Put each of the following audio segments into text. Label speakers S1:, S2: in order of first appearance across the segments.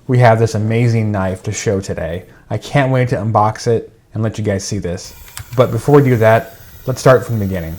S1: we have this amazing knife to show today. I can't wait to unbox it and let you guys see this. But before we do that, let's start from the beginning.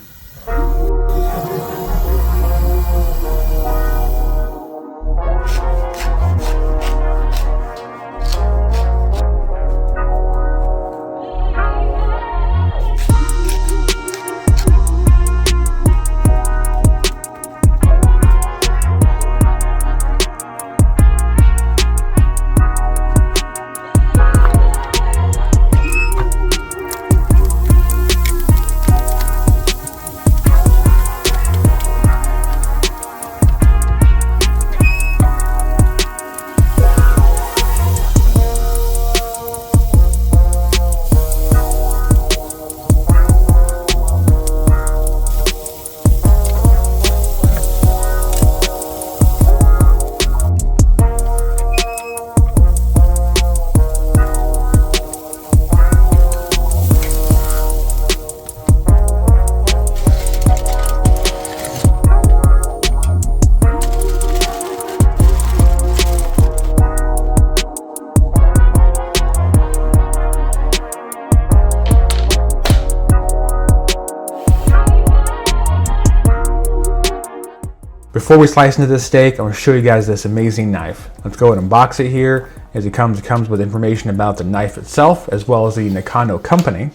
S1: Before we slice into this steak, I'm going to show you guys this amazing knife. Let's go ahead and unbox it here. As it comes with information about the knife itself, as well as the Nakano company.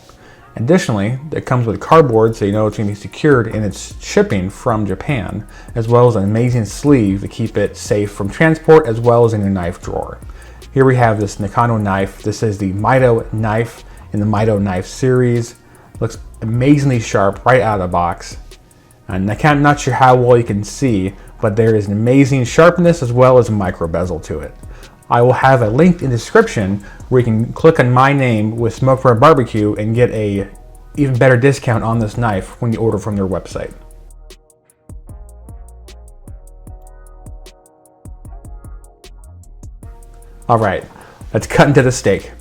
S1: Additionally, it comes with cardboard, so you know it's going to be secured in its shipping from Japan, as well as an amazing sleeve to keep it safe from transport, as well as in your knife drawer. Here we have this Nakano knife. This is the Mito knife in the Mito knife series. Looks amazingly sharp right out of the box. And I'm not sure how well you can see, but there is an amazing sharpness as well as a micro bezel to it. I will have a link in the description where you can click on my name with Smoke Red Barbecue and get a even better discount on this knife when you order from their website. All right, let's cut into the steak.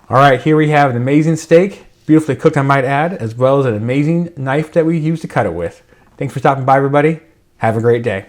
S1: All right, here we have an amazing steak, beautifully cooked I might add, as well as an amazing knife that we use to cut it with. Thanks for stopping by, everybody. Have a great day.